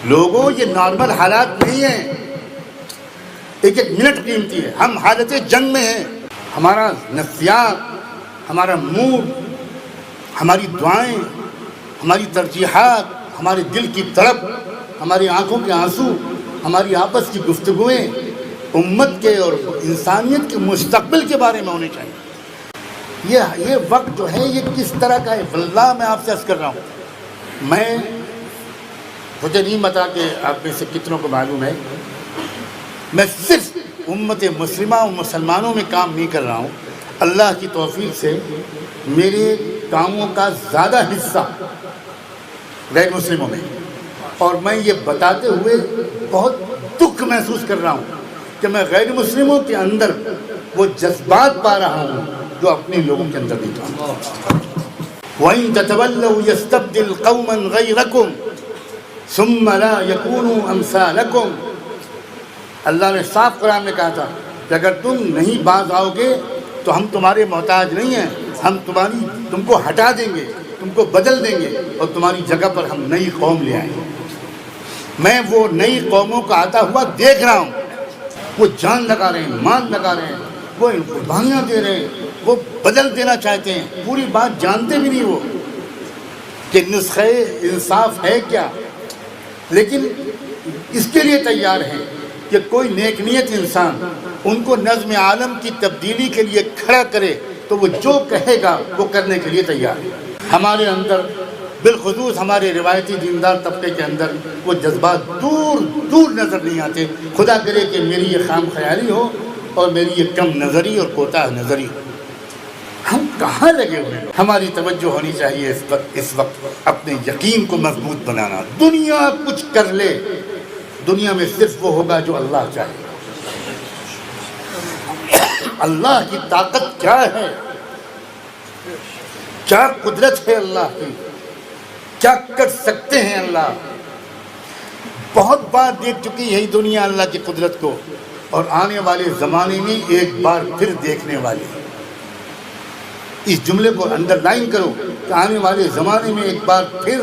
لوگوں یہ نارمل حالات نہیں ہیں، ایک ایک منٹ قیمتی ہے. ہم حالت جنگ میں ہیں. ہمارا نفسیات، ہمارا موڈ، ہماری دعائیں، ہماری ترجیحات، ہمارے دل کی تڑپ، ہماری آنکھوں کے آنسو، ہماری آپس کی گفتگویں امت کے اور انسانیت کے مستقبل کے بارے میں ہونے چاہیے. یہ وقت جو ہے یہ کس طرح کا ہے، واللہ میں آپ سے عرض کر رہا ہوں. مجھے نہیں پتا کہ آپ میں سے کتنوں کو معلوم ہے، میں صرف امت مسلمہ و مسلمانوں میں کام نہیں کر رہا ہوں. اللہ کی توفیق سے میرے کاموں کا زیادہ حصہ غیر مسلموں میں، اور میں یہ بتاتے ہوئے بہت دکھ محسوس کر رہا ہوں کہ میں غیر مسلموں کے اندر وہ جذبات پا رہا ہوں جو اپنے لوگوں کے اندر نہیں پا. وَإِن تَتَوَلَّوْا يَسْتَبْدِلْ قَوْمًا غَيْرَكُمْ ثُمَّ لَا يَكُونُوا أَمْثَالَكُمْ. اللہ نے صاف قرآن میں کہا تھا کہ اگر تم نہیں باز آؤ گے تو ہم تمہارے محتاج نہیں ہیں، ہم تم کو ہٹا دیں گے، تم کو بدل دیں گے، اور تمہاری جگہ پر ہم نئی قوم لے آئیں گے. میں وہ نئی قوموں کا آتا ہوا دیکھ رہا ہوں. وہ جان لگا رہے ہیں، مان لگا رہے ہیں، وہ قربانیاں دے رہے ہیں، وہ بدل دینا چاہتے ہیں. پوری بات جانتے بھی نہیں وہ کہ نسخہ انصاف ہے کیا، لیکن اس کے لیے تیار ہیں کہ کوئی نیک نیت انسان ان کو نظم عالم کی تبدیلی کے لیے کھڑا کرے تو وہ جو کہے گا وہ کرنے کے لیے تیار ہے. ہمارے اندر بالخصوص ہمارے روایتی دیندار طبقے کے اندر وہ جذبات دور دور نظر نہیں آتے. خدا کرے کہ میری یہ خام خیالی ہو اور میری یہ کم نظری اور کوتاہ نظری ہو. ہم کہاں لگے ہوئے ہیں؟ ہماری توجہ ہونی چاہیے اس وقت اپنے یقین کو مضبوط بنانا. دنیا کچھ کر لے، دنیا میں صرف وہ ہوگا جو اللہ چاہے. اللہ کی طاقت کیا ہے، کیا قدرت ہے اللہ کی، کیا کر سکتے ہیں اللہ. بہت بار دیکھ چکی ہے دنیا اللہ کی قدرت کو، اور آنے والے زمانے میں ایک بار پھر دیکھنے والی. اس جملے کو انڈر لائن کرو کہ آنے والے زمانے میں ایک بار پھر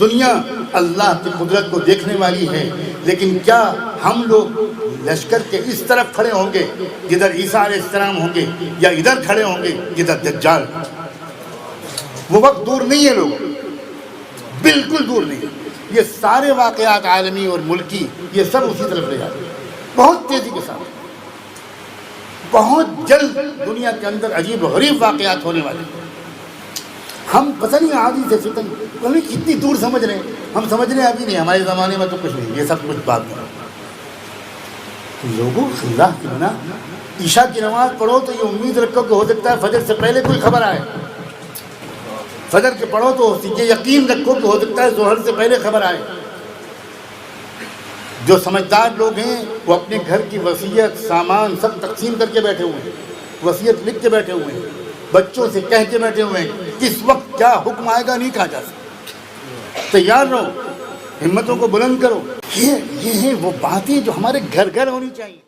دنیا اللہ کی قدرت کو دیکھنے والی ہے. لیکن کیا ہم لوگ لشکر کے اس طرف کھڑے ہوں گے جدھر عیسیٰ علیہ السلام ہوں گے، یا ادھر کھڑے ہوں گے جدھر دجال؟ وہ وقت دور نہیں ہے لوگ، بالکل دور نہیں. یہ سارے واقعات عالمی اور ملکی یہ سب اسی طرف لے جاتے ہیں بہت تیزی کے ساتھ. بہت جلد دنیا کے اندر عجیب و غریب واقعات ہونے والے. ہم پتہ نہیں عادی سے فتن ہمیں کتنی دور سمجھ رہے ہیں. ہم سمجھ رہے ہیں ابھی نہیں، ہمارے زمانے میں تو کچھ نہیں، یہ سب کچھ بات نہیں. لوگوں اللہ کی بنا عشاء کی نماز پڑھو تو یہ امید رکھو کہ ہو سکتا ہے فجر سے پہلے کوئی خبر آئے. فجر کے پڑھو تو یہ یقین رکھو کہ ہو سکتا ہے ظہر سے پہلے خبر آئے. جو سمجھدار لوگ ہیں وہ اپنے گھر کی وصیت سامان سب تقسیم کر کے بیٹھے ہوئے ہیں، وصیت لکھ کے بیٹھے ہوئے ہیں، بچوں سے کہہ کے بیٹھے ہوئے ہیں کس وقت کیا حکم آئے گا نہیں کہا جا سکتا. تیار رہو، ہمتوں کو بلند کرو. یہ ہیں وہ باتیں جو ہمارے گھر گھر ہونی چاہیے.